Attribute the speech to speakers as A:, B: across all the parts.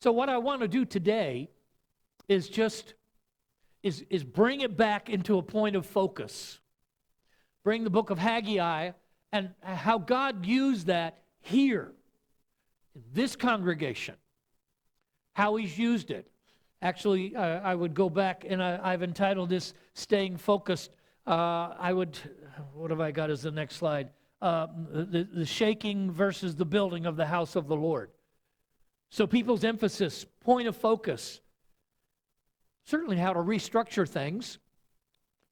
A: So what I want to do today is bring it back into a point of focus. Bring the book of Haggai and how God used that here, in this congregation, how He's used it. Actually, I would go back, and I've entitled this Staying Focused. What have I got as the next slide? The shaking versus the building of the house of the Lord. So people's emphasis, point of focus, certainly how to restructure things,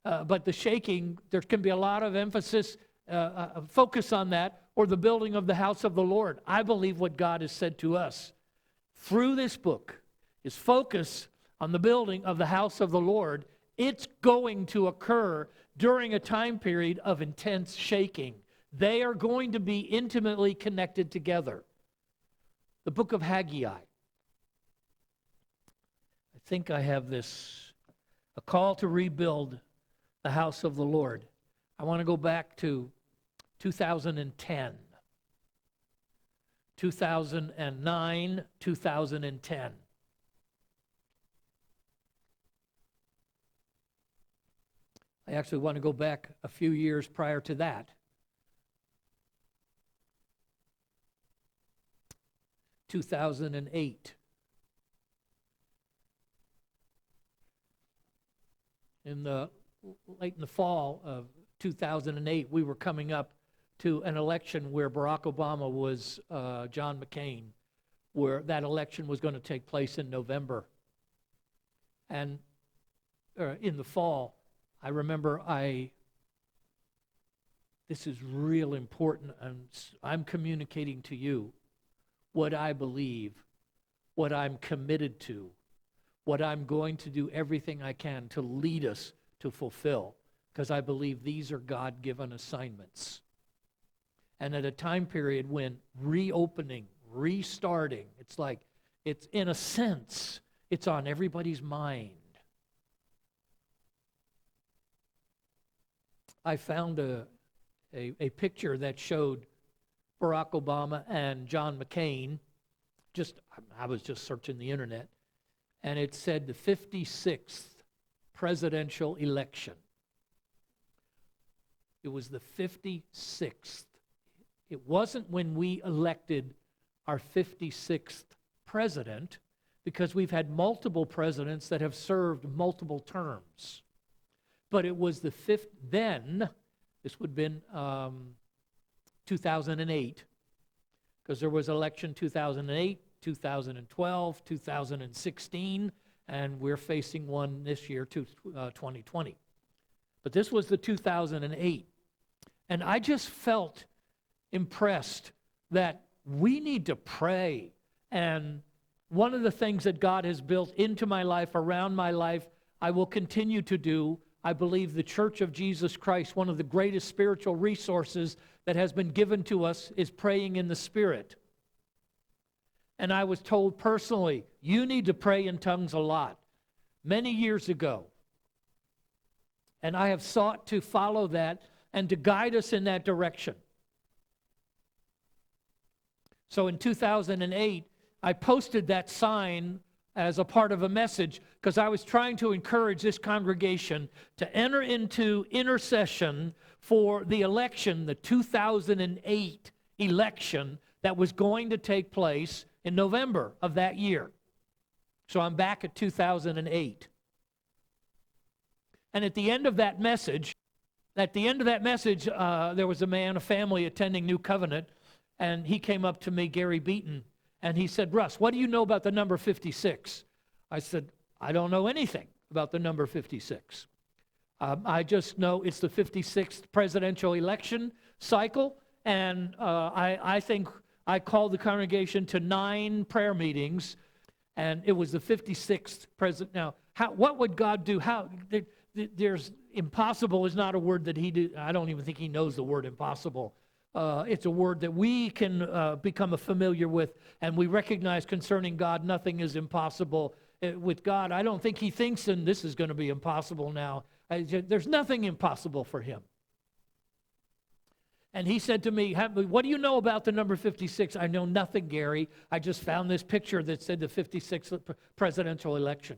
A: but the shaking, there can be a lot of emphasis, focus on that, or the building of the house of the Lord. I believe what God has said to us through this book is focus on the building of the house of the Lord. It's going to occur during a time period of intense shaking. They are going to be intimately connected together. The book of Haggai. I think I have this, a call to rebuild the house of the Lord. I want to go back to 2010. 2009, 2010. I actually want to go back a few years prior to that. 2008. Late in the fall of 2008, we were coming up to an election where Barack Obama was John McCain, where that election was going to take place in November. And in the fall, I remember this is real important, and I'm communicating to you what I believe, what I'm committed to, what I'm going to do everything I can to lead us to fulfill, because I believe these are God-given assignments. And at a time period when reopening, restarting, it's in a sense, it's on everybody's mind. I found a picture that showed Barack Obama and John McCain. I was just searching the internet, and it said the 56th presidential election. It was the 56th. It wasn't when we elected our 56th president, because we've had multiple presidents that have served multiple terms. But it was the fifth, then, this would have been 2008, because there was election 2008, 2012, 2016, and we're facing one this year, 2020. But this was the 2008. And I just felt impressed that we need to pray. And one of the things that God has built into my life, around my life, I will continue to do. I believe the Church of Jesus Christ, one of the greatest spiritual resources that has been given to us, is praying in the Spirit. And I was told personally, you need to pray in tongues a lot, many years ago. And I have sought to follow that and to guide us in that direction. So in 2008, I posted that sign as a part of a message, because I was trying to encourage this congregation to enter into intercession for the election, the 2008 election that was going to take place in November of that year. So I'm back at 2008. And at the end of that message, there was a family attending New Covenant, and he came up to me, Gary Beaton, and he said, Russ, what do you know about the number 56? I said, I don't know anything about the number 56. I just know it's the 56th presidential election cycle, and I think I called the congregation to 9 prayer meetings, and it was the 56th president. Now, what would God do? There's impossible is not a word that he did. I don't even think he knows the word impossible. It's a word that we can become familiar with, and we recognize concerning God, nothing is impossible. With God, I don't think he thinks, and this is going to be impossible now. There's nothing impossible for him. And he said to me, what do you know about the number 56? I know nothing, Gary. I just found this picture that said the 56th presidential election.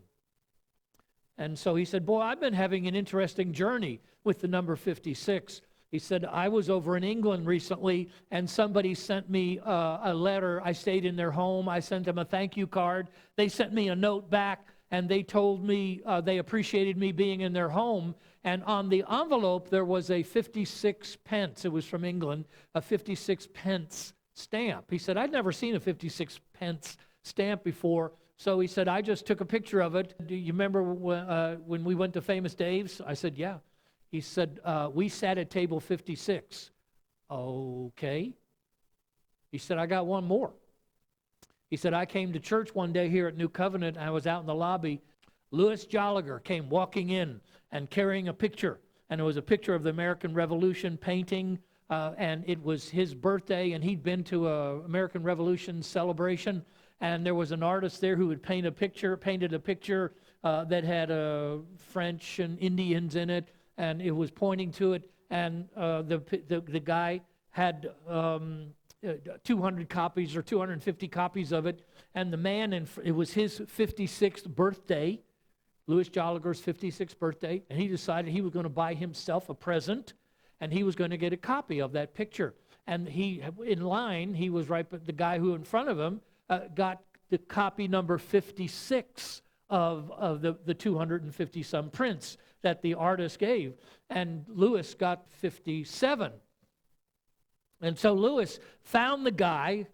A: And so he said, boy, I've been having an interesting journey with the number 56. He said, I was over in England recently, and somebody sent me a letter. I stayed in their home. I sent them a thank you card. They sent me a note back, and they told me they appreciated me being in their home. And on the envelope, there was a 56 pence. It was from England, a 56 pence stamp. He said, I'd never seen a 56 pence stamp before. So he said, I just took a picture of it. Do you remember when we went to Famous Dave's? I said, yeah. He said, we sat at table 56. Okay. He said, I got one more. He said, I came to church one day here at New Covenant, and I was out in the lobby. Louis Jolliger came walking in and carrying a picture. And it was a picture of the American Revolution painting, and it was his birthday, and he'd been to a American Revolution celebration. And there was an artist there who would painted a picture that had French and Indians in it, and it was pointing to it. And the guy had 200 copies or 250 copies of it. And the man, it was his 56th birthday, Louis Jolliger's 56th birthday, and he decided he was going to buy himself a present, and he was going to get a copy of that picture. And he, in line, he was right, but the guy who in front of him got the copy number 56 of the 250 some prints that the artist gave, and Louis got 57. And so Louis found the guy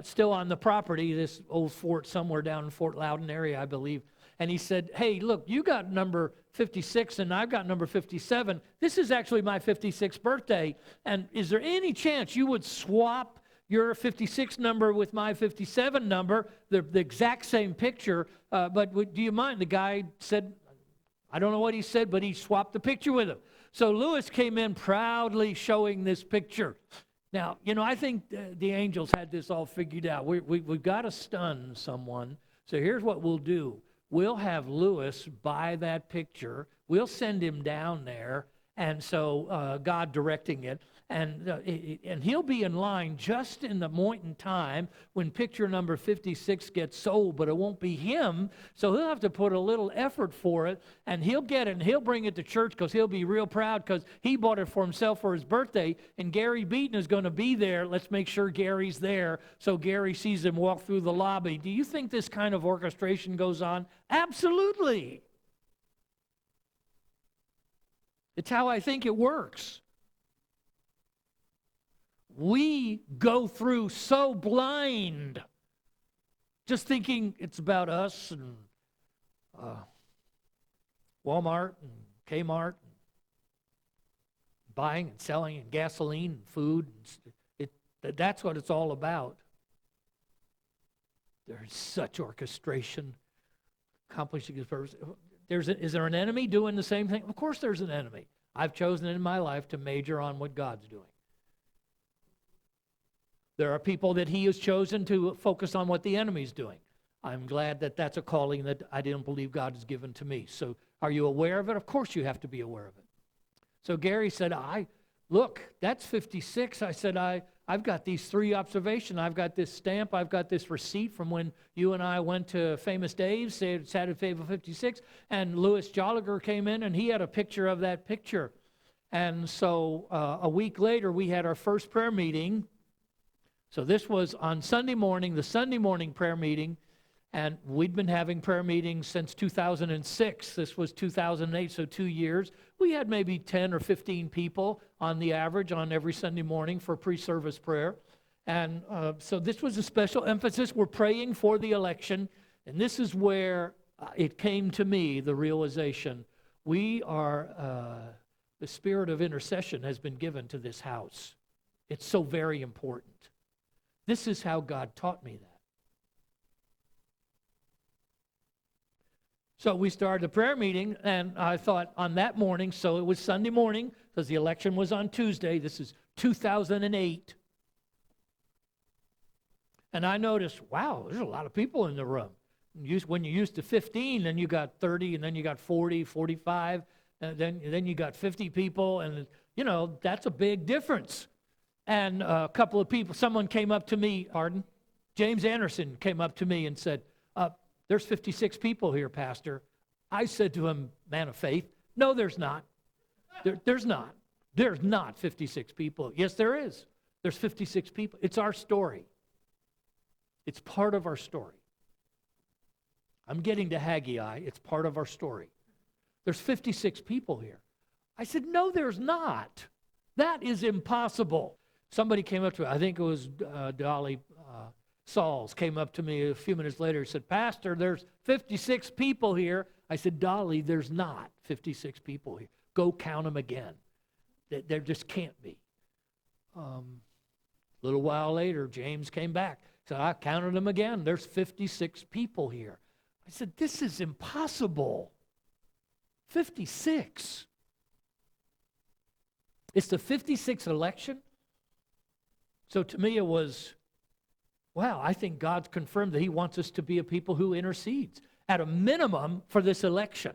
A: still on the property, this old fort somewhere down in Fort Loudon area, I believe. And he said, hey, look, you got number 56 and I've got number 57. This is actually my 56th birthday. And is there any chance you would swap your 56 number with my 57 number, the exact same picture, but do you mind? The guy said, I don't know what he said, but he swapped the picture with him. So Louis came in proudly showing this picture. Now, I think the angels had this all figured out. We've got to stun someone. So here's what we'll do. We'll have Louis buy that picture. We'll send him down there, and so God directing it. And he'll be in line just in the point in time when picture number 56 gets sold, but it won't be him. So he'll have to put a little effort for it, and he'll get it, and he'll bring it to church because he'll be real proud because he bought it for himself for his birthday, and Gary Beaton is going to be there. Let's make sure Gary's there so Gary sees him walk through the lobby. Do you think this kind of orchestration goes on? Absolutely. It's how I think it works. We go through so blind, just thinking it's about us and Walmart and Kmart, and buying and selling and gasoline and food. That's what it's all about. There's such orchestration, accomplishing his purpose. Is there an enemy doing the same thing? Of course there's an enemy. I've chosen in my life to major on what God's doing. There are people that he has chosen to focus on what the enemy's doing. I'm glad that that's a calling that I didn't believe God has given to me. So are you aware of it? Of course you have to be aware of it. So Gary said, look, that's 56. I said, I've got these 3 observations. I've got this stamp. I've got this receipt from when you and I went to Famous Dave's, sat at table 56, and Louis Jolliger came in, and he had a picture of that picture. And so a week later, we had our first prayer meeting. So this was on Sunday morning, the Sunday morning prayer meeting, and we'd been having prayer meetings since 2006. This was 2008, so 2 years. We had maybe 10 or 15 people on the average on every Sunday morning for pre-service prayer. And so this was a special emphasis. We're praying for the election, and this is where it came to me, the realization. We are, the spirit of intercession has been given to this house. It's so very important. This is how God taught me that. So we started the prayer meeting, and I thought on that morning, so it was Sunday morning, because the election was on Tuesday. This is 2008. And I noticed, wow, there's a lot of people in the room. When you're used to 15, then you got 30, and then you got 40, 45, and then you got 50 people, and, that's a big difference. And a couple of people, someone came up to me, James Anderson came up to me and said, there's 56 people here, Pastor. I said to him, man of faith, no, there's not. There's not. There's not 56 people. Yes, there is. There's 56 people. It's our story. It's part of our story. I'm getting to Haggai. It's part of our story. There's 56 people here. I said, no, there's not. That is impossible. Somebody came up to me. I think it was Dolly Sauls came up to me a few minutes later and said, Pastor, there's 56 people here. I said, Dolly, there's not 56 people here. Go count them again. There just can't be. A little while later, James came back. So I counted them again. There's 56 people here. I said, this is impossible. 56. It's the 56th election. So to me it was, wow, I think God's confirmed that he wants us to be a people who intercedes at a minimum for this election.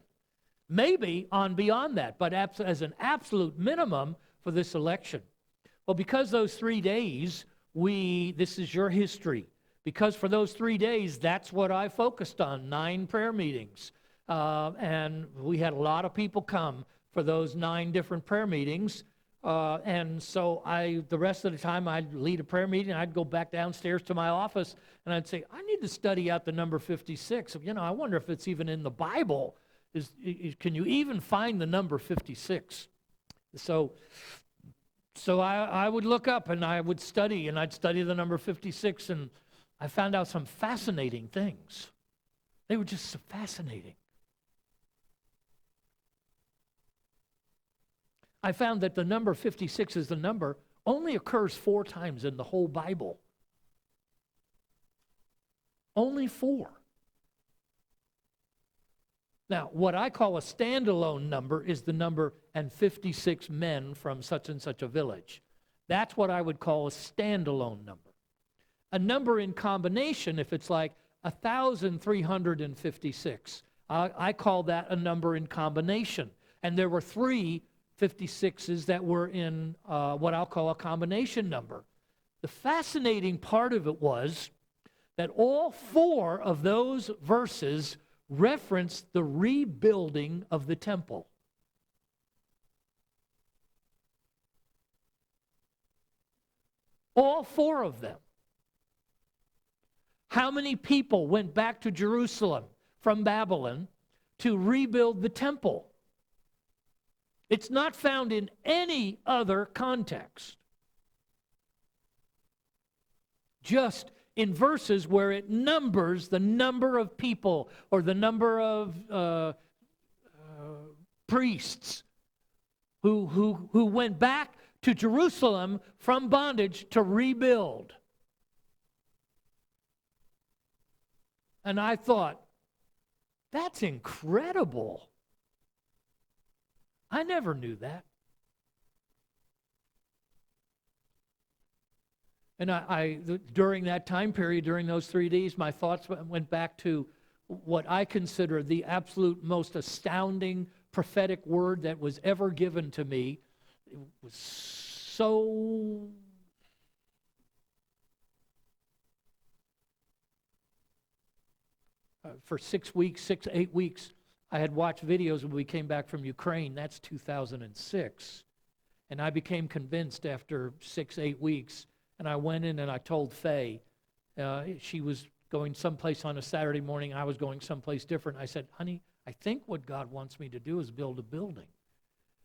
A: Maybe on beyond that, but as an absolute minimum for this election. Well, because those 3 days, this is your history. Because for those 3 days, that's what I focused on, 9 prayer meetings. And we had a lot of people come for those 9 different prayer meetings. And so the rest of the time, I'd lead a prayer meeting. I'd go back downstairs to my office, and I'd say, I need to study out the number 56. I wonder if it's even in the Bible. Can you even find the number 56? So I would look up, and I would study, and I'd study the number 56, and I found out some fascinating things. They were just so fascinating. I found that the number 56 is the number only occurs 4 times in the whole Bible. Only 4. Now, what I call a standalone number is the number and 56 men from such and such a village. That's what I would call a standalone number. A number in combination, if it's like 1,356, I call that a number in combination. And there were 3 56s that were in what I'll call a combination number. The fascinating part of it was that all 4 of those verses reference the rebuilding of the temple. All 4 of them. How many people went back to Jerusalem from Babylon to rebuild the temple? It's not found in any other context. Just in verses where it numbers the number of people or the number of priests who went back to Jerusalem from bondage to rebuild. And I thought, that's incredible. I never knew that. And during that time period, during those 3 days, my thoughts went back to what I consider the absolute most astounding prophetic word that was ever given to me. It was so for 6 weeks, 6 to 8 weeks, I had watched videos when we came back from Ukraine. That's 2006. And I became convinced after 6, 8 weeks. And I went in and I told Faye, she was going someplace on a Saturday morning. I was going someplace different. I said, honey, I think what God wants me to do is build a building.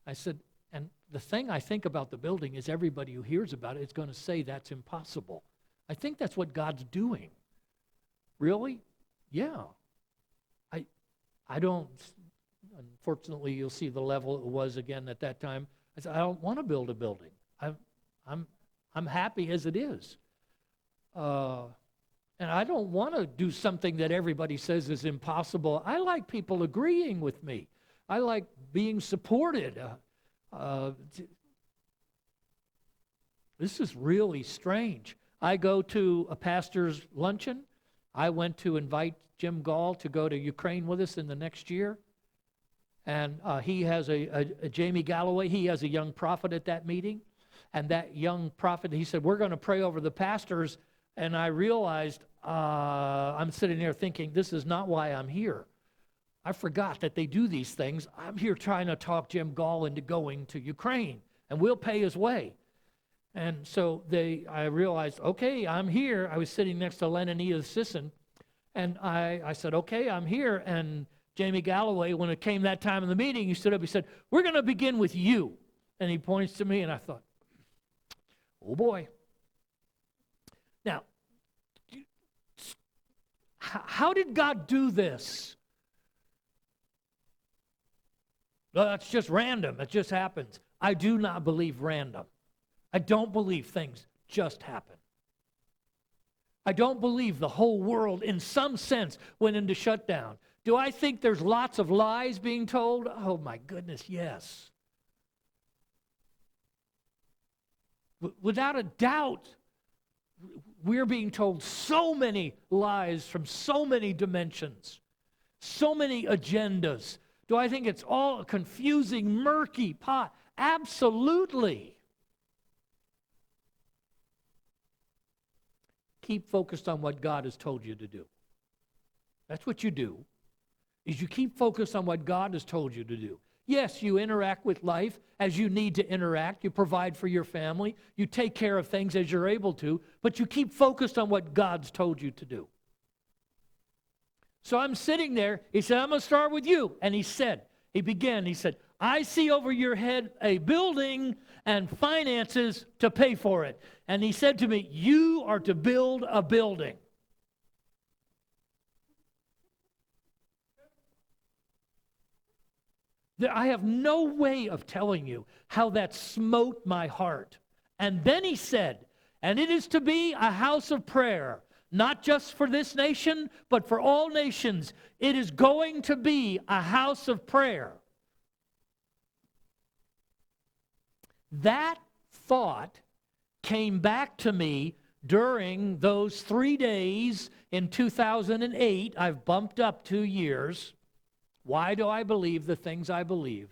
A: I said, and the thing I think about the building is everybody who hears about it is going to say that's impossible. I think that's what God's doing. Really? Yeah. I don't, unfortunately, you'll see the level it was again at that time. I said, I don't want to build a building. I'm happy as it is. And I don't want to do something that everybody says is impossible. I like people agreeing with me. I like being supported. This is really strange. I go to a pastor's luncheon. I went to invite Jim Gall to go to Ukraine with us in the next year. And he has Jamie Galloway, he has a young prophet at that meeting. And that young prophet, he said, we're going to pray over the pastors. And I realized I'm sitting there thinking, this is not why I'm here. I forgot that they do these things. I'm here trying to talk Jim Gall into going to Ukraine, and we'll pay his way. And so I realized, okay, I'm here. I was sitting next to Lenonita Sisson, and I said, okay, I'm here. And Jamie Galloway, when it came that time in the meeting, he stood up, he said, we're going to begin with you. And he points to me, and I thought, oh boy. Now, how did God do this? Well, it's just random. It just happens. I do not believe random. I don't believe things just happen. I don't believe the whole world, in some sense, went into shutdown. Do I think there's lots of lies being told? Oh, my goodness, yes. Without a doubt, we're being told so many lies from so many dimensions, so many agendas. Do I think it's all a confusing, murky pot? Absolutely. Keep focused on what God has told you to do. That's what you do, is you keep focused on what God has told you to do. Yes, you interact with life as you need to interact. You provide for your family. You take care of things as you're able to, but you keep focused on what God's told you to do. So I'm sitting there. He said, I'm going to start with you. And he said, I see over your head a building and finances to pay for it. And he said to me, you are to build a building. I have no way of telling you how that smote my heart. And then he said, and it is to be a house of prayer, not just for this nation, but for all nations. It is going to be a house of prayer. That thought came back to me during those 3 days in 2008. I've bumped up 2 years. Why do I believe the things I believe?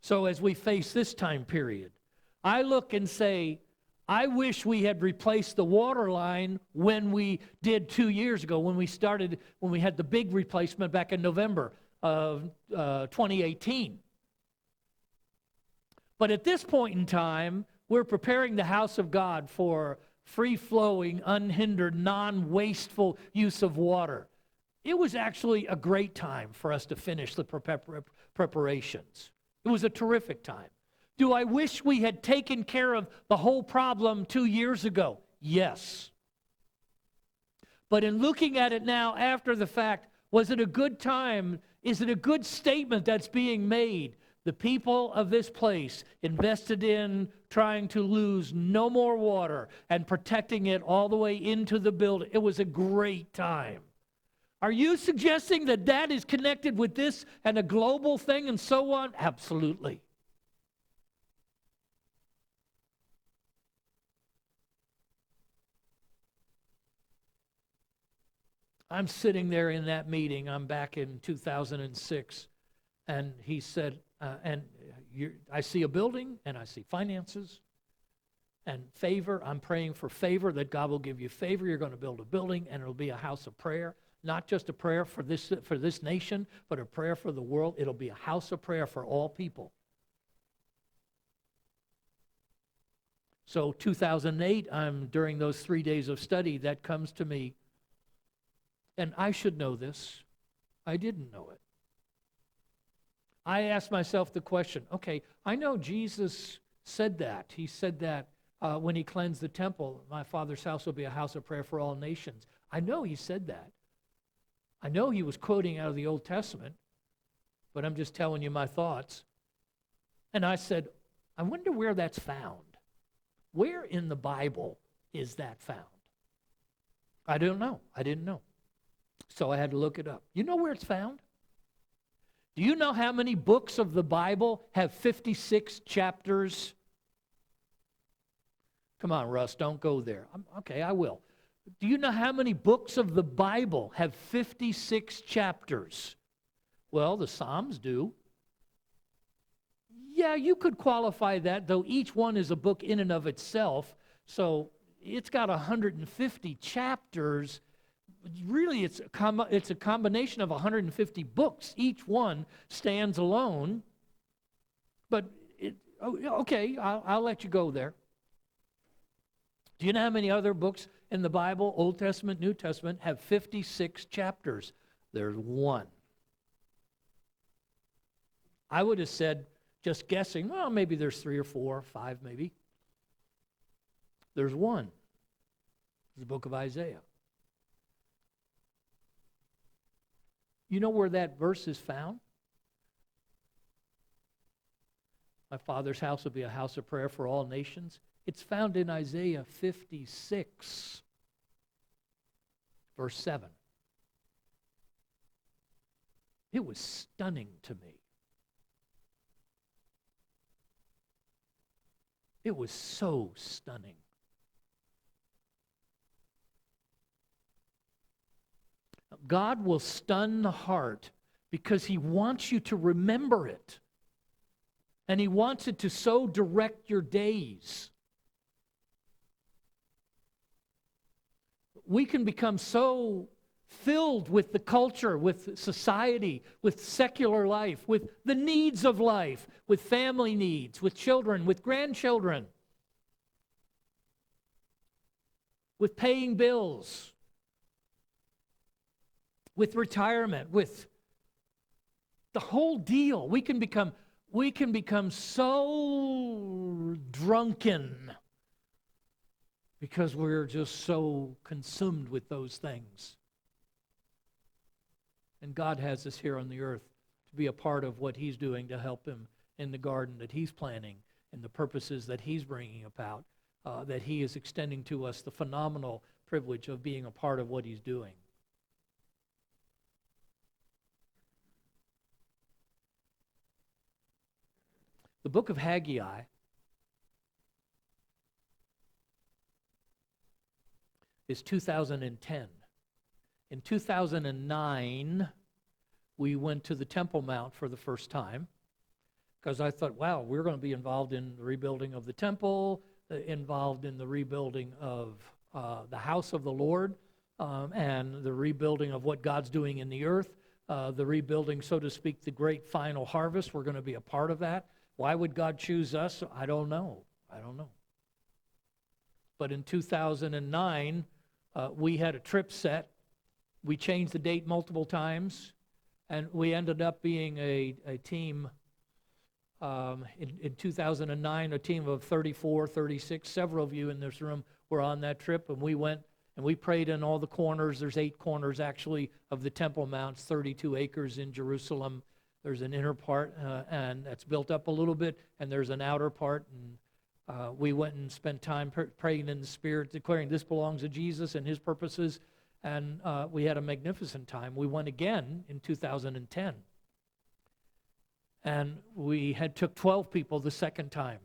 A: So as we face this time period, I look and say, I wish we had replaced the water line when we did 2 years ago, when we had the big replacement back in November of 2018. But at this point in time, we're preparing the house of God for free-flowing, unhindered, non-wasteful use of water. It was actually a great time for us to finish the preparations. It was a terrific time. Do I wish we had taken care of the whole problem 2 years ago? Yes. But in looking at it now after the fact, was it a good time? Is it a good statement that's being made? The people of this place invested in trying to lose no more water and protecting it all the way into the building. It was a great time. Are you suggesting that that is connected with this and a global thing and so on? Absolutely. I'm sitting there in that meeting. I'm back in 2006. And he said, I see a building and I see finances and favor. I'm praying for favor, that God will give you favor. You're going to build a building and it'll be a house of prayer. Not just a prayer for this nation, but a prayer for the world. It'll be a house of prayer for all people. So 2008, during those 3 days of study, that comes to me. And I should know this. I didn't know it. I asked myself the question, okay, I know Jesus said that. He said that when he cleansed the temple, my Father's house will be a house of prayer for all nations. I know he said that. I know he was quoting out of the Old Testament, but I'm just telling you my thoughts. And I said, I wonder where that's found. Where in the Bible is that found? I don't know. I didn't know. So I had to look it up. You know where it's found? Do you know how many books of the Bible have 56 chapters? Come on, Russ, don't go there. Okay, I will. Do you know how many books of the Bible have 56 chapters? Well, the Psalms do. Yeah, you could qualify that, though each one is a book in and of itself. So it's got 150 chapters. Really, it's a combination of 150 books. Each one stands alone. But, okay, I'll let you go there. Do you know how many other books in the Bible, Old Testament, New Testament, have 56 chapters? There's one. I would have said, just guessing, well, maybe there's 3 or 4 or 5 maybe. There's one. It's the book of Isaiah. You know where that verse is found? My Father's house will be a house of prayer for all nations. It's found in Isaiah 56, verse 7. It was stunning to me. It was so stunning. God will stun the heart because He wants you to remember it. And He wants it to so direct your days. We can become so filled with the culture, with society, with secular life, with the needs of life, with family needs, with children, with grandchildren, with paying bills, with retirement, with the whole deal. We can become so drunken because we're just so consumed with those things. And God has us here on the earth to be a part of what He's doing to help Him in the garden that He's planting and the purposes that He's bringing about, that He is extending to us the phenomenal privilege of being a part of what He's doing. The book of Haggai is 2010. In 2009, we went to the Temple Mount for the first time because I thought, wow, we're going to be involved in the rebuilding of the temple, involved in the rebuilding of the house of the Lord, and the rebuilding of what God's doing in the earth, the rebuilding, so to speak, the great final harvest. We're going to be a part of that. Why would God choose us? I don't know. But in 2009, we had a trip set. We changed the date multiple times, and we ended up being a team in 2009, a team of 34, 36. Several of you in this room were on that trip, and we went and we prayed in all the corners. There's 8 corners, actually, of the Temple Mount, 32 acres in Jerusalem. There's an inner part, and that's built up a little bit, and there's an outer part, and we went and spent time praying in the Spirit, declaring this belongs to Jesus and His purposes. And we had a magnificent time. We went again in 2010. And we took 12 people the second time.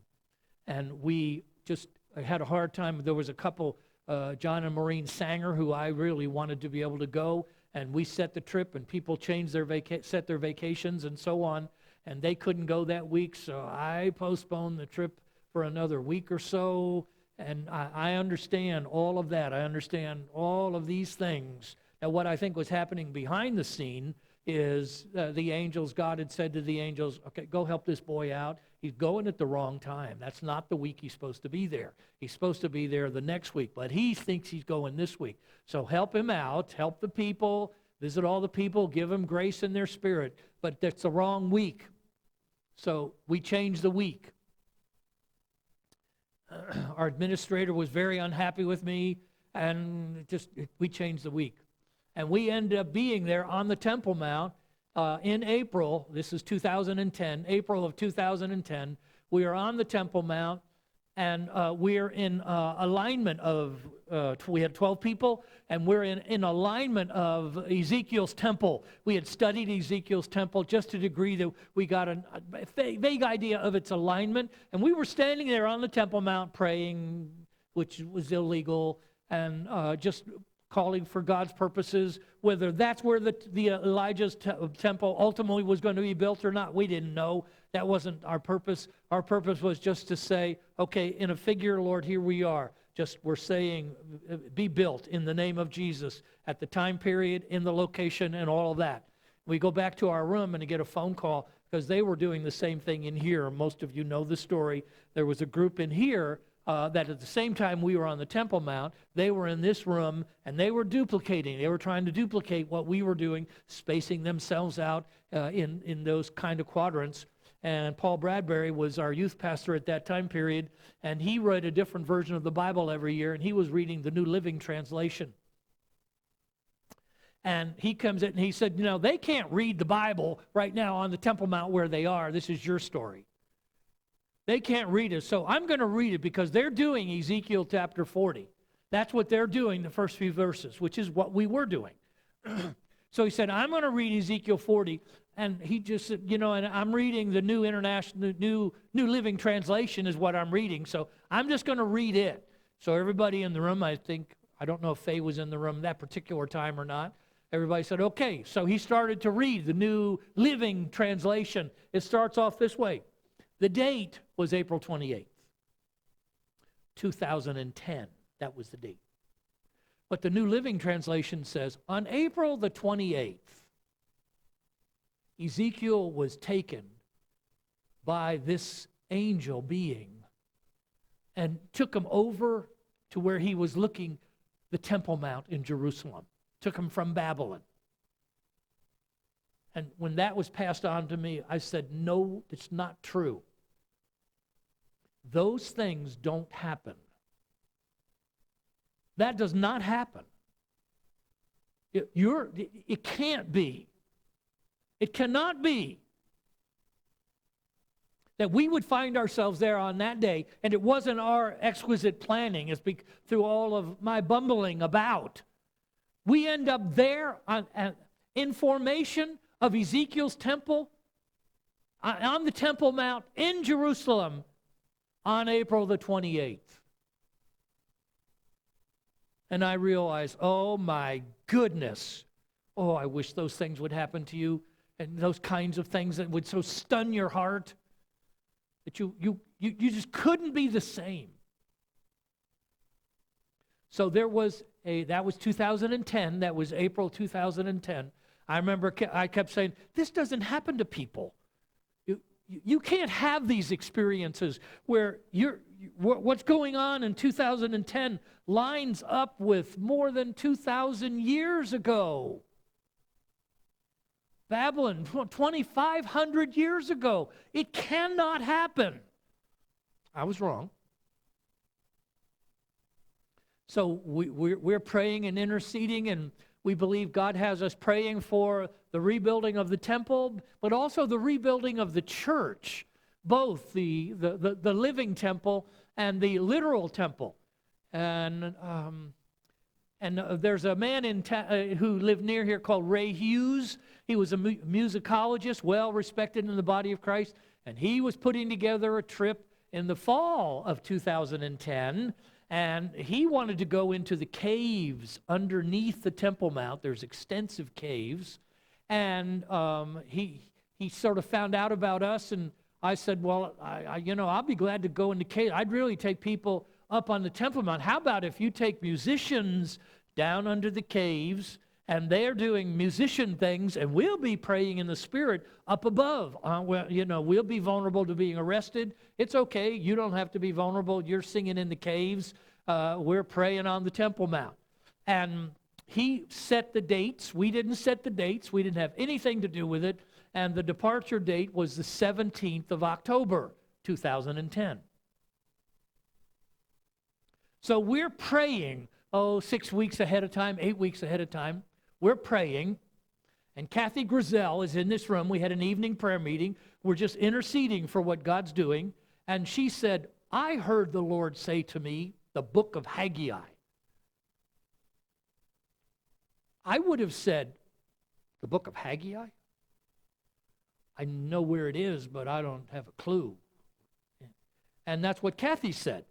A: And we just had a hard time. There was a couple, John and Maureen Sanger, who I really wanted to be able to go. And we set the trip, and people changed set their vacations and so on. And they couldn't go that week, so I postponed the trip for another week or so. And I understand all of that. I understand all of these things. Now, what I think was happening behind the scene is the angels, God had said to the angels, okay, go help this boy out. He's going at the wrong time. That's not the week he's supposed to be there. He's supposed to be there the next week, but he thinks he's going this week. So help him out, help the people, visit all the people, give them grace in their spirit. But that's the wrong week. So we changed the week. Our administrator was very unhappy with me, and we changed the week. And we ended up being there on the Temple Mount in April. This is 2010, April of 2010. We are on the Temple Mount, and we're in alignment of, we had 12 people, and we're in alignment of Ezekiel's temple. We had studied Ezekiel's temple just to a degree that we got a vague idea of its alignment. And we were standing there on the Temple Mount praying, which was illegal, and just calling for God's purposes. Whether that's where the Elijah's temple ultimately was going to be built or not, we didn't know. That wasn't our purpose. Our purpose was just to say, okay, in a figure, Lord, here we are. Just we're saying, be built in the name of Jesus at the time period, in the location, and all of that. We go back to our room and get a phone call because they were doing the same thing in here. Most of you know the story. There was a group in here that at the same time we were on the Temple Mount, they were in this room and they were duplicating. They were trying to duplicate what we were doing, spacing themselves out in those kind of quadrants. And Paul Bradbury was our youth pastor at that time period, and he read a different version of the Bible every year, and he was reading the New Living Translation. And he comes in and he said, you know, they can't read the Bible right now on the Temple Mount where they are. This is your story. They can't read it, so I'm going to read it because they're doing Ezekiel chapter 40. That's what they're doing, the first few verses, which is what we were doing. So he said, I'm going to read Ezekiel 40. And he just said, you know, and I'm reading the New Living Translation is what I'm reading. So I'm just going to read it. So everybody in the room, I don't know if Faye was in the room that particular time or not. Everybody said, okay. So he started to read the New Living Translation. It starts off this way. The date was April 28th, 2010. That was the date. But the New Living Translation says, on April the 28th, Ezekiel was taken by this angel being and took him over to where he was looking the Temple Mount in Jerusalem. Took him from Babylon. And when that was passed on to me, I said, no, it's not true. Those things don't happen. That does not happen. It can't be. It cannot be that we would find ourselves there on that day, and it wasn't our exquisite planning, it's through all of my bumbling about. We end up there in formation of Ezekiel's temple, on the Temple Mount in Jerusalem on April the 28th. And I realized, oh my goodness, oh, I wish those things would happen to you. And those kinds of things that would so stun your heart that you just couldn't be the same. So that was 2010. That was April 2010. I remember I kept saying, this doesn't happen to people. You can't have these experiences where what's going on in 2010 lines up with more than 2,000 years ago. Babylon, 2,500 years ago. It cannot happen. I was wrong. So we're praying and interceding, and we believe God has us praying for the rebuilding of the temple, but also the rebuilding of the church, both the living temple and the literal temple. And there's a man who lived near here called Ray Hughes. He was a musicologist, well respected in the body of Christ, and he was putting together a trip in the fall of 2010, and he wanted to go into the caves underneath the Temple Mount. There's extensive caves, and he sort of found out about us, and I said, well, I'll be glad to go into caves. I'd really take people up on the Temple Mount. How about if you take musicians down under the caves, and they're doing musician things, and we'll be praying in the Spirit up above. We'll be vulnerable to being arrested. It's okay. You don't have to be vulnerable. You're singing in the caves. We're praying on the Temple Mount. And he set the dates. We didn't set the dates. We didn't have anything to do with it. And the departure date was the 17th of October, 2010. So we're praying, 6 weeks ahead of time, 8 weeks ahead of time. We're praying, and Kathy Grizel is in this room. We had an evening prayer meeting. We're just interceding for what God's doing. And she said, I heard the Lord say to me, the book of Haggai. I would have said, the book of Haggai? I know where it is, but I don't have a clue. And that's what Kathy said.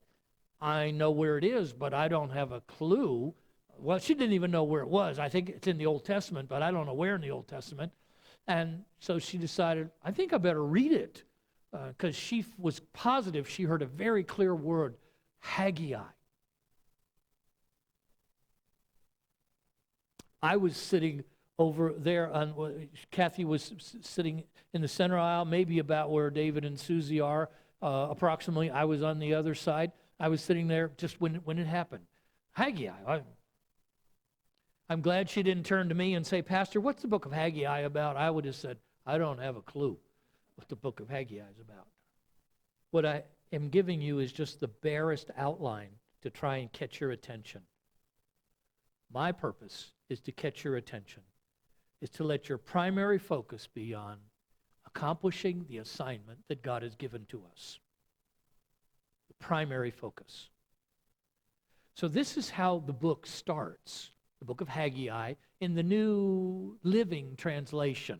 A: I know where it is, but I don't have a clue. Well, she didn't even know where it was. I think it's in the Old Testament, but I don't know where in the Old Testament. And so she decided, I think I better read it, because she was positive she heard a very clear word, Haggai. I was sitting over there, Kathy was sitting in the center aisle, maybe about where David and Susie are, approximately. I was on the other side. I was sitting there just when it happened. Haggai. I'm glad she didn't turn to me and say, Pastor, what's the book of Haggai about? I would have said, I don't have a clue what the book of Haggai is about. What I am giving you is just the barest outline to try and catch your attention. My purpose is to catch your attention, is to let your primary focus be on accomplishing the assignment that God has given to us. The primary focus. So this is how the book starts, the book of Haggai, in the New Living Translation.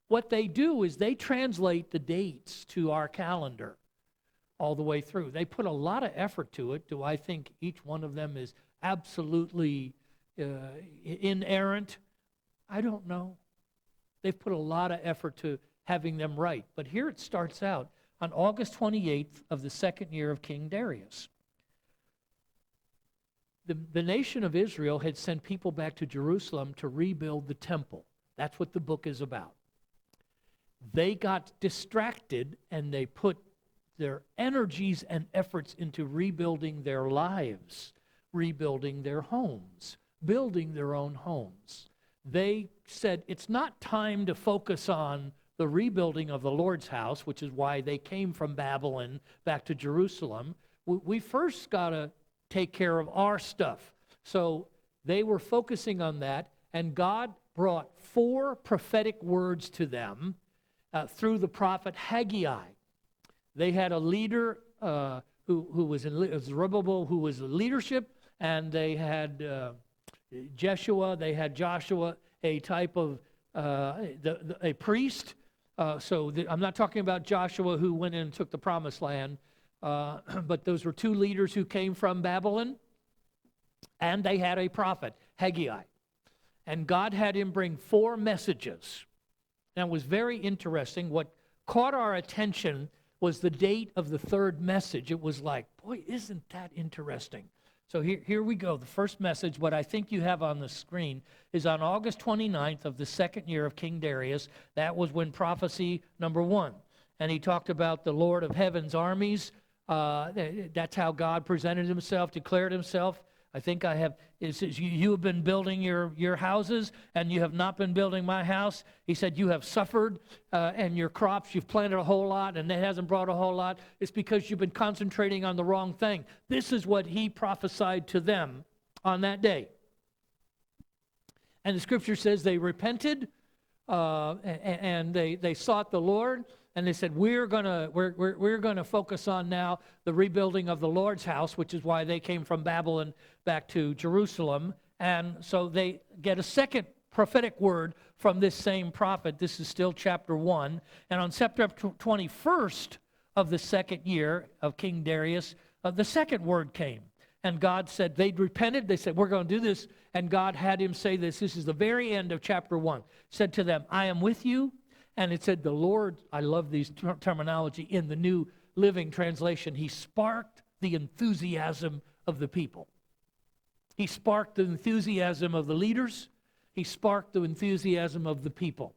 A: What they do is they translate the dates to our calendar all the way through. They put a lot of effort to it. Do I think each one of them is absolutely inerrant? I don't know. They've put a lot of effort to having them right. But here it starts out on August 28th of the second year of King Darius. The nation of Israel had sent people back to Jerusalem to rebuild the temple. That's what the book is about. They got distracted and they put their energies and efforts into rebuilding their lives, rebuilding their homes, building their own homes. They said it's not time to focus on the rebuilding of the Lord's house, which is why they came from Babylon back to Jerusalem. We first got to take care of our stuff. So they were focusing on that, and God brought 4 prophetic words to them through the prophet Haggai. They had a leader who was in Zerubbabel, who was in leadership, and they had Joshua, a type of a priest. I'm not talking about Joshua who went in and took the promised land, but those were 2 leaders who came from Babylon, and they had a prophet, Haggai. And God had him bring 4 messages. Now, it was very interesting. What caught our attention was the date of the 3rd message. It was like, boy, isn't that interesting? So here we go. The first message, what I think you have on the screen, is on August 29th of the second year of King Darius. That was when prophecy number 1. And he talked about the Lord of heaven's armies. That's how God presented himself, declared himself. I think I have, it says, you have been building your houses, and you have not been building my house. He said, you have suffered, and your crops, you've planted a whole lot, and it hasn't brought a whole lot. It's because you've been concentrating on the wrong thing. This is what he prophesied to them on that day. And the scripture says they repented, and they sought the Lord. And they said, we're gonna focus on now the rebuilding of the Lord's house, which is why they came from Babylon back to Jerusalem. And so they get a second prophetic word from this same prophet. This is still chapter 1. And on September 21st of the second year of King Darius, the second word came. And God said, they'd repented. They said, we're going to do this. And God had him say this. This is the very end of chapter 1. Said to them, I am with you. And it said, the Lord, I love these terminology, in the New Living Translation, he sparked the enthusiasm of the people. He sparked the enthusiasm of the leaders. He sparked the enthusiasm of the people.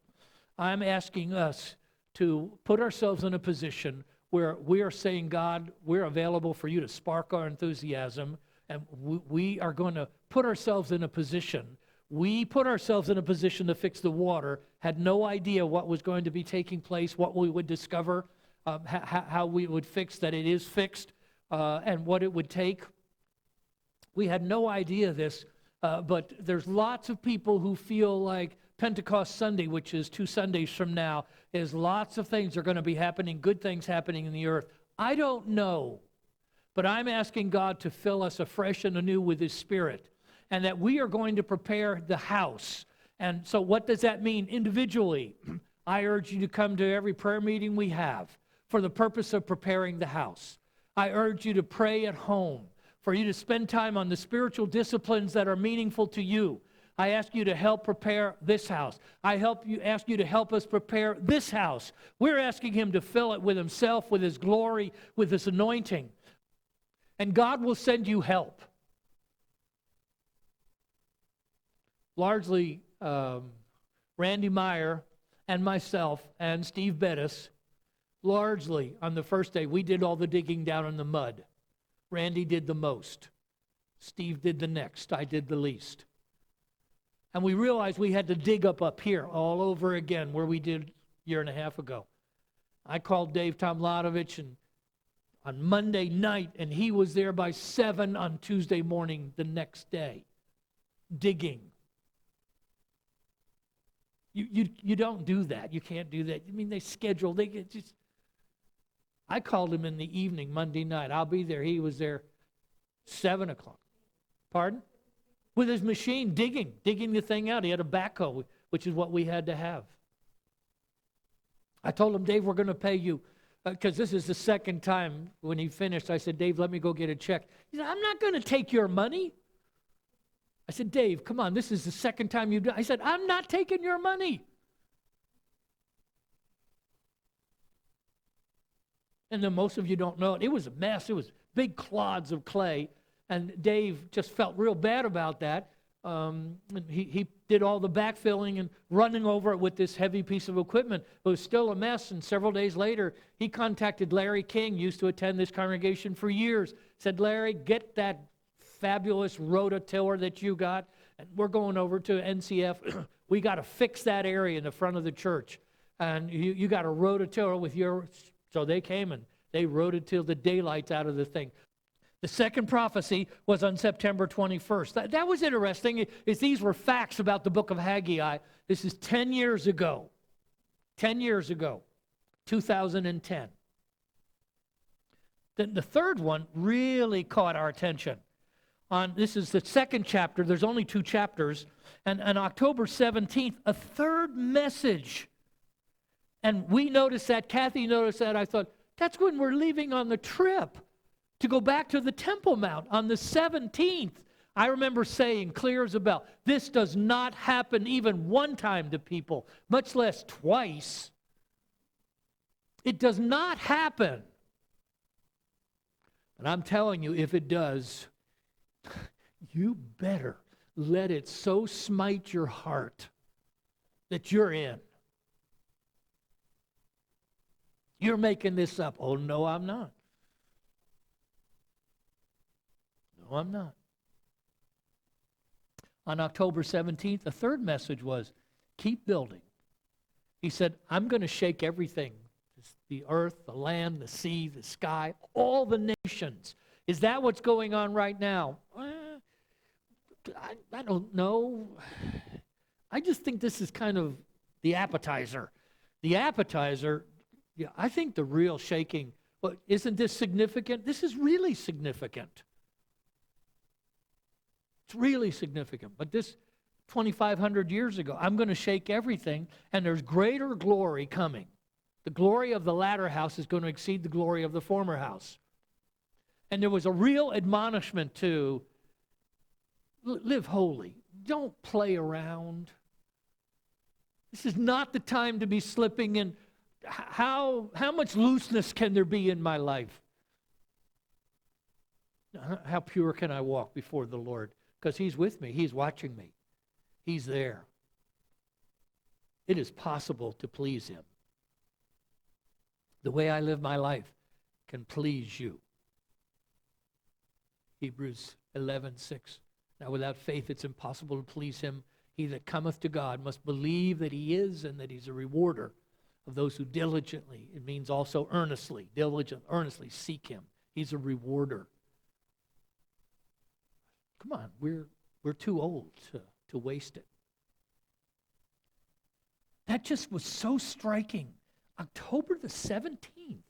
A: I'm asking us to put ourselves in a position where we are saying, God, we're available for you to spark our enthusiasm, and we are going to put ourselves in a position. We put ourselves in a position to fix the water, had no idea what was going to be taking place, what we would discover, how we would fix that it is fixed, and what it would take. We had no idea this, but there's lots of people who feel like Pentecost Sunday, which is 2 Sundays from now, is lots of things are going to be happening, good things happening in the earth. I don't know, but I'm asking God to fill us afresh and anew with His Spirit, and that we are going to prepare the house. And so what does that mean individually? I urge you to come to every prayer meeting we have for the purpose of preparing the house. I urge you to pray at home for you to spend time on the spiritual disciplines that are meaningful to you. I ask you to help prepare this house. Ask you to help us prepare this house. We're asking him to fill it with himself, with his glory, with his anointing. And God will send you help. Largely, Randy Meyer and myself and Steve Bettis, largely on the first day, we did all the digging down in the mud. Randy did the most. Steve did the next. I did the least. And we realized we had to dig up here all over again where we did a year and a half ago. I called Dave Tomlatovich and on Monday night, and he was there by 7 on Tuesday morning the next day, digging. You don't do that. You can't do that. I mean, they schedule. I called him in the evening, Monday night. I'll be there. He was there 7 o'clock. Pardon? With his machine, digging the thing out. He had a backhoe, which is what we had to have. I told him, Dave, we're going to pay you, because this is the second time when he finished. I said, Dave, let me go get a check. He said, I'm not going to take your money. I said, Dave, come on, this is the second time you've done it. I said, I'm not taking your money. And then most of you don't know it. It was a mess. It was big clods of clay. And Dave just felt real bad about that. He did all the backfilling and running over it with this heavy piece of equipment. It was still a mess, and several days later, he contacted Larry King, used to attend this congregation for years, said, Larry, get that fabulous rototiller that you got, and we're going over to NCF. We got to fix that area in the front of the church. And you got a rototiller with your... So they came and they rototilled the daylights out of the thing. The second prophecy was on September 21st. That was interesting. These were facts about the book of Haggai. This is 10 years ago. 10 years ago, 2010. Then the third one really caught our attention. This is the second chapter. There's only 2 chapters. And on October 17th, a third message. And we noticed that. Kathy noticed that. I thought, that's when we're leaving on the trip to go back to the Temple Mount on the 17th. I remember saying, clear as a bell, this does not happen even one time to people, much less twice. It does not happen. And I'm telling you, if it does, you better let it so smite your heart that you're in. You're making this up. Oh, no, I'm not. No, I'm not. On October 17th, the third message was, keep building. He said, I'm going to shake everything. The earth, the land, the sea, the sky, all the nations. Is that what's going on right now? I don't know. I just think this is kind of the appetizer. The appetizer, yeah, I think the real shaking, well, isn't this significant? This is really significant. It's really significant. But this 2,500 years ago, I'm going to shake everything, and there's greater glory coming. The glory of the latter house is going to exceed the glory of the former house. And there was a real admonishment to live holy. Don't play around. This is not the time to be slipping in. How much looseness can there be in my life? How pure can I walk before the Lord? Because He's with me. He's watching me. He's there. It is possible to please Him. The way I live my life can please you. Hebrews 11:6. Now without faith it's impossible to please Him. He that cometh to God must believe that He is, and that He's a rewarder of those who diligently, it means also earnestly, earnestly seek Him. He's a rewarder. Come on, we're too old to waste it. That just was so striking. October the 17th.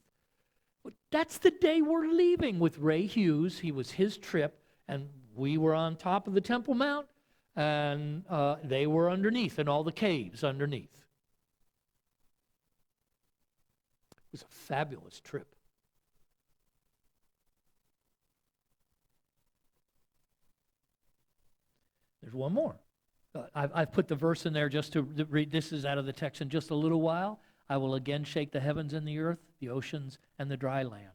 A: That's the day we're leaving with Ray Hughes. He was his trip, and we were on top of the Temple Mount, and they were underneath in all the caves underneath. It was a fabulous trip. There's one more. I've put the verse in there just to read. This is out of the text. In just a little while, I will again shake the heavens and the earth, the oceans and the dry land.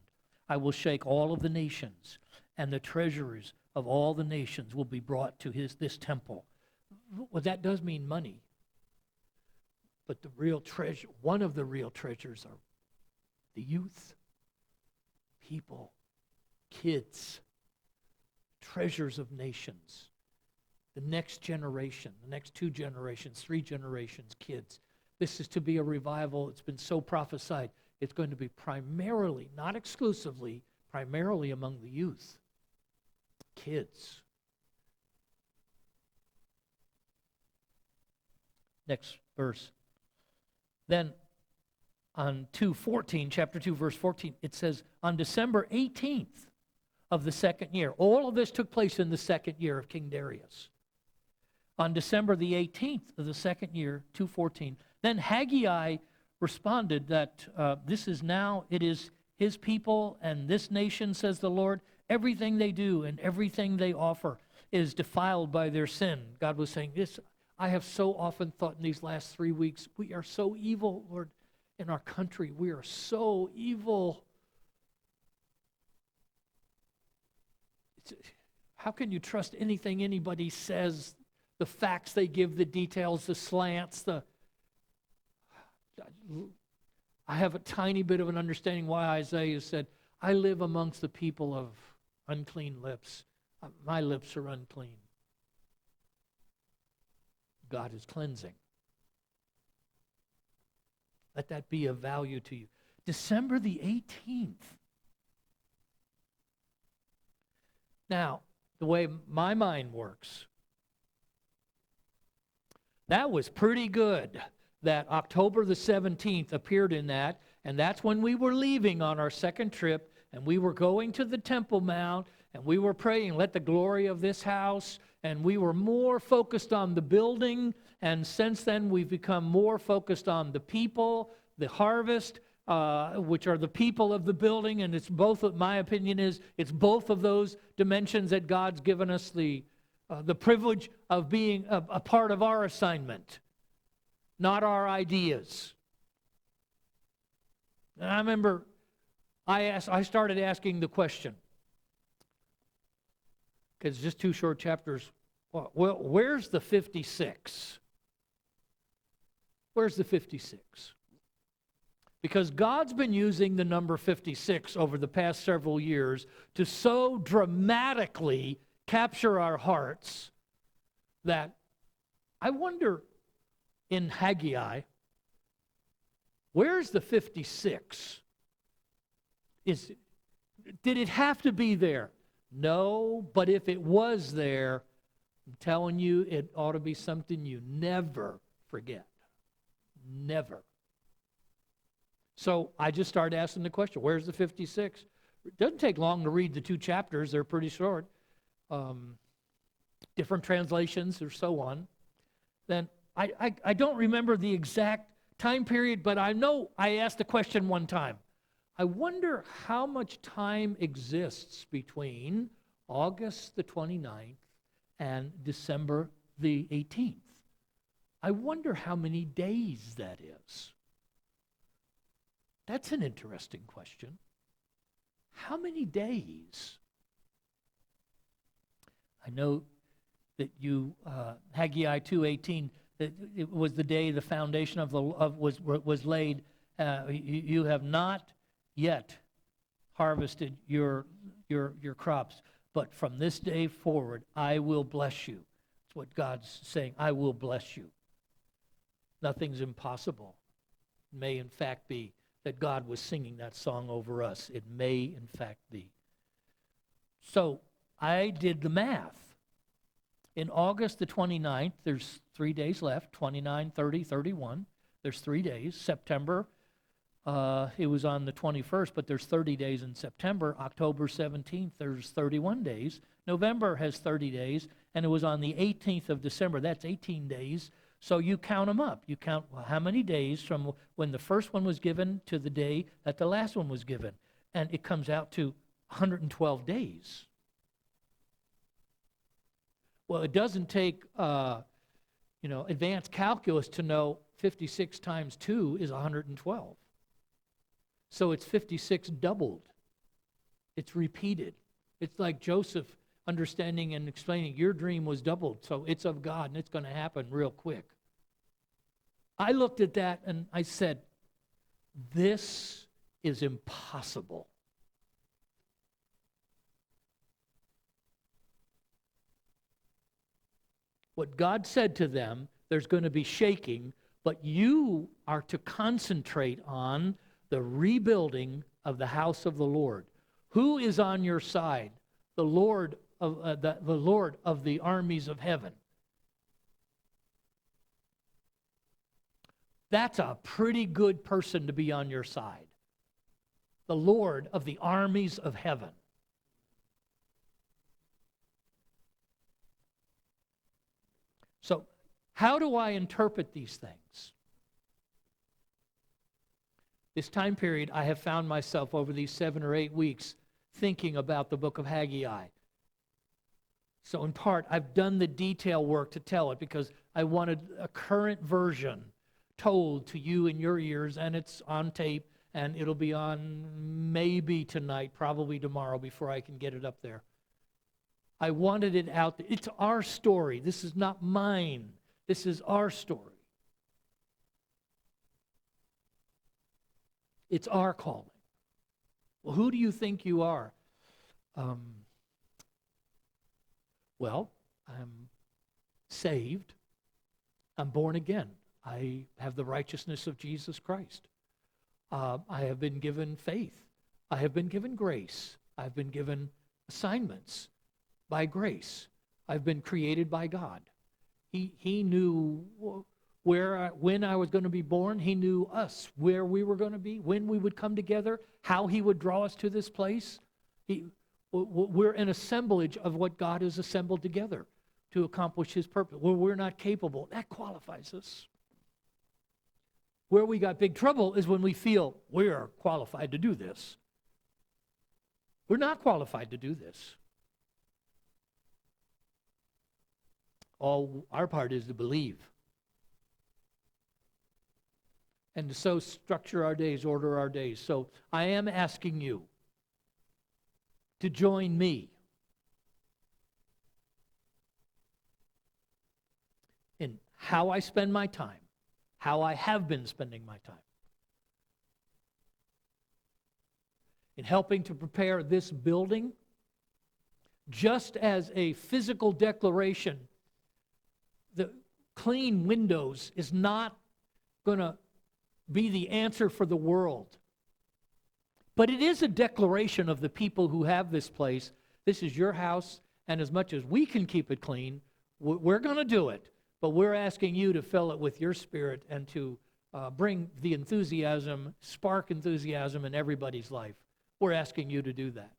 A: I will shake all of the nations, and the treasures of all the nations will be brought to this temple. Well, that does mean money. But the real treasure, one of the real treasures are the youth, people, kids, treasures of nations. The next generation, the next 2 generations, 3 generations, kids. This is to be a revival. It's been so prophesied. It's going to be primarily, not exclusively, primarily among the youth, kids. Next verse. Then on 2:14, chapter 2, verse 14, it says, on December 18th of the second year, all of this took place in the second year of King Darius. On December the 18th of the second year, 2:14, then Haggai responded that it is his people and this nation, says the Lord, everything they do and everything they offer is defiled by their sin. God was saying this. I have so often thought in these last 3 weeks, we are so evil, Lord, in our country. We are so evil. How can you trust anything anybody says? The facts they give, the details, the slants, I have a tiny bit of an understanding why Isaiah said, I live amongst the people of unclean lips. My lips are unclean. God is cleansing. Let that be of value to you. December the 18th. Now, the way my mind works, that was pretty good that October the 17th appeared in that, and that's when we were leaving on our second trip, and we were going to the Temple Mount, and we were praying, let the glory of this house, and we were more focused on the building, and since then we've become more focused on the people, the harvest, which are the people of the building, and it's both, my opinion is, it's both of those dimensions that God's given us the privilege of being a part of our assignment, not our ideas. And I remember I started asking the question, because it's just 2 short chapters. Well, where's the 56? Where's the 56? Because God's been using the number 56 over the past several years to so dramatically capture our hearts that I wonder in Haggai, where's the 56? Did it have to be there? No, but if it was there, I'm telling you, it ought to be something you never forget. Never. So I just started asking the question, where's the 56? It doesn't take long to read the 2 chapters. They're pretty short. Different translations or so on. Then I don't remember the exact time period, but I know I asked the question one time. I wonder how much time exists between August the 29th and December the 18th. I wonder how many days that is. That's an interesting question. How many days? I know that Haggai 2:18, that it was the day the foundation was laid. You have not yet harvested your crops, but from this day forward, I will bless you. That's what God's saying. I will bless you. Nothing's impossible. It may in fact be that God was singing that song over us. It may in fact be. So I did the math. In August the 29th, there's 3 days left, 29, 30, 31. There's 3 days. September, it was on the 21st, but there's 30 days in September. October 17th, there's 31 days. November has 30 days, and it was on the 18th of December. That's 18 days. So you count them up. You count how many days from when the first one was given to the day that the last one was given. And it comes out to 112 days. Well, it doesn't take advanced calculus to know 56 times 2 is 112. So it's 56 doubled. It's repeated. It's like Joseph understanding and explaining, your dream was doubled, so it's of God, and it's going to happen real quick. I looked at that and I said, this is impossible. What God said to them, there's going to be shaking, but you are to concentrate on the rebuilding of the house of the Lord. Who is on your side? The Lord of the Lord of the armies of heaven. That's a pretty good person to be on your side. The Lord of the armies of heaven. So, how do I interpret these things? This time period, I have found myself over these 7 or 8 weeks thinking about the book of Haggai. So in part, I've done the detail work to tell it because I wanted a current version told to you in your ears, and it's on tape, and it'll be on maybe tonight, probably tomorrow before I can get it up there. I wanted it out there. It's our story. This is not mine. This is our story. It's our calling. Well, who do you think you are? Well, I'm saved. I'm born again. I have the righteousness of Jesus Christ. I have been given faith. I have been given grace. I've been given assignments by grace. I've been created by God. He knew when I was going to be born. He knew us, where we were going to be, when we would come together, how he would draw us to this place. We're an assemblage of what God has assembled together to accomplish his purpose. Where we're not capable, that qualifies us. Where we got big trouble is when we feel we're qualified to do this. We're not qualified to do this. All our part is to believe. And to so structure our days, order our days. So I am asking you to join me in how I spend my time, how I have been spending my time, in helping to prepare this building, just as a physical declaration. The clean windows is not going to be the answer for the world. But it is a declaration of the people who have this place. This is your house, and as much as we can keep it clean, we're going to do it. But we're asking you to fill it with your spirit and to bring the enthusiasm, spark enthusiasm in everybody's life. We're asking you to do that.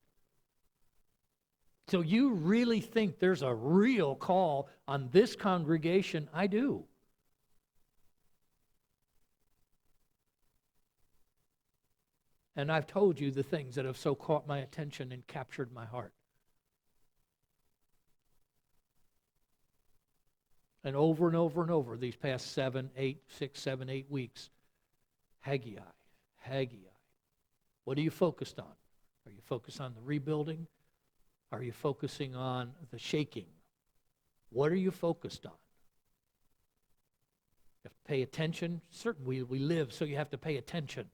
A: So you really think there's a real call on this congregation? I do. And I've told you the things that have so caught my attention and captured my heart. And over and over and over these past 6, 7, 8 weeks, Haggai. What are you focused on? Are you focused on the rebuilding? Are you focusing on the shaking? What are you focused on? You have to pay attention. Certainly we live, so you have to pay attention.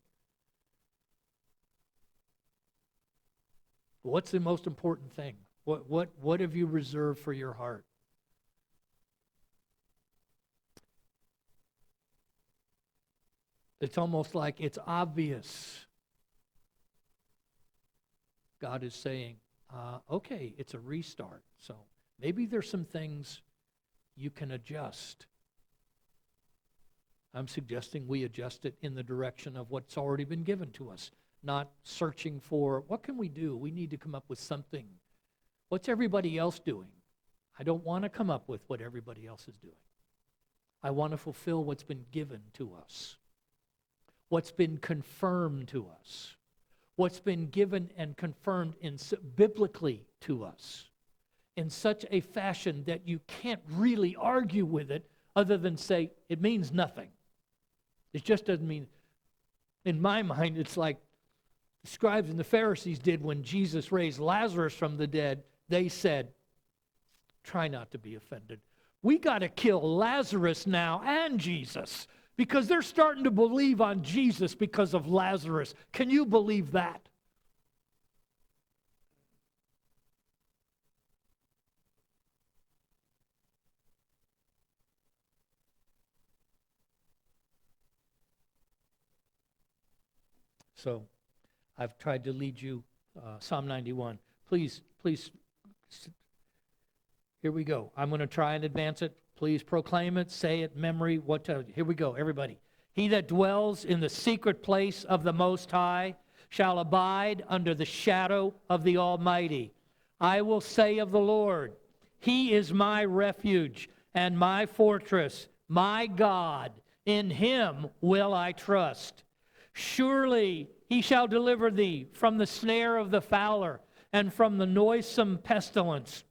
A: What's the most important thing? What have you reserved for your heart? It's almost like it's obvious. God is saying, okay, it's a restart. So maybe there's some things you can adjust. I'm suggesting we adjust it in the direction of what's already been given to us, not searching for, what can we do? We need to come up with something. What's everybody else doing? I don't want to come up with what everybody else is doing. I want to fulfill what's been given to us, what's been confirmed to us, what's been given and confirmed biblically to us. in such a fashion that you can't really argue with it other than say it means nothing. It just doesn't mean. In my mind, it's like the scribes and the Pharisees did when Jesus raised Lazarus from the dead. They said, try not to be offended. We got to kill Lazarus now and Jesus because they're starting to believe on Jesus because of Lazarus. Can you believe that? So I've tried to lead you, Psalm 91. Please, here we go. I'm going to try and advance it. Please proclaim it, say it, memory. Here we go, everybody. He that dwells in the secret place of the Most High shall abide under the shadow of the Almighty. I will say of the Lord, He is my refuge and my fortress, my God. In Him will I trust. Surely He shall deliver thee from the snare of the fowler and from the noisome pestilence.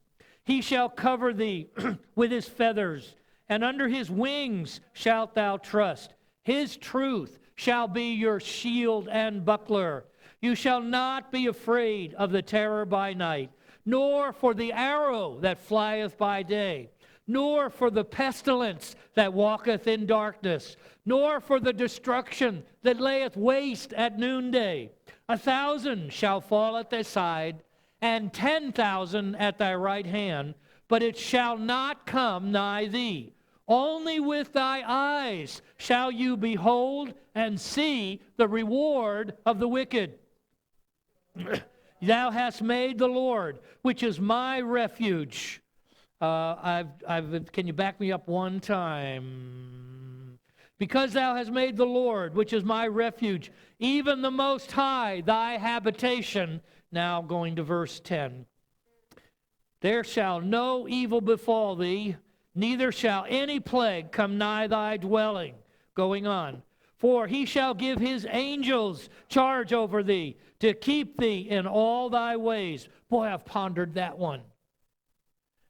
A: He shall cover thee with His feathers, and under His wings shalt thou trust. His truth shall be your shield and buckler. You shall not be afraid of the terror by night, nor for the arrow that flieth by day, nor for the pestilence that walketh in darkness, nor for the destruction that layeth waste at noonday. 1,000 shall fall at thy side, and 10,000 at thy right hand, but it shall not come nigh thee. Only with thy eyes shall you behold and see the reward of the wicked. Thou hast made the Lord, which is my refuge. Can you back me up one time? Because thou hast made the Lord, which is my refuge, even the Most High, thy habitation. Now going to verse 10. There shall no evil befall thee, neither shall any plague come nigh thy dwelling. Going on. For He shall give His angels charge over thee, to keep thee in all thy ways. Boy, I've pondered that one.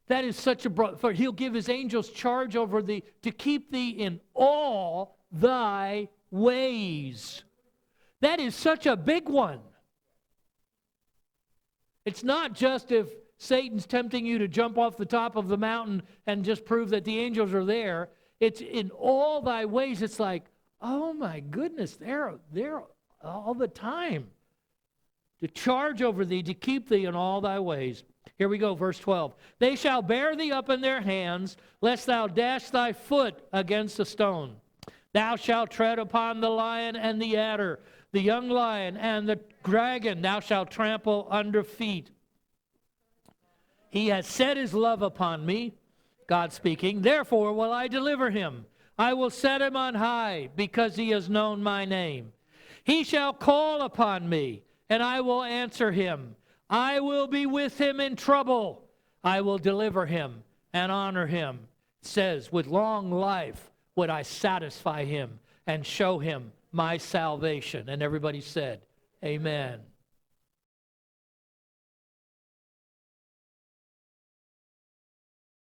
A: That is such a broad, for He'll give His angels charge over thee to keep thee in all thy ways. That is such a big one. It's not just if Satan's tempting you to jump off the top of the mountain and just prove that the angels are there. It's in all thy ways. It's like, oh my goodness, they're all the time. To charge over thee, to keep thee in all thy ways. Here we go, verse 12. They shall bear thee up in their hands, lest thou dash thy foot against a stone. Thou shalt tread upon the lion and the adder, the young lion and the dragon thou shalt trample under feet. He has set His love upon me, God speaking, therefore will I deliver him. I will set him on high, because he has known my name. He shall call upon me, and I will answer him. I will be with him in trouble. I will deliver him and honor him. It says, with long life would I satisfy him and show him my salvation. And everybody said, amen.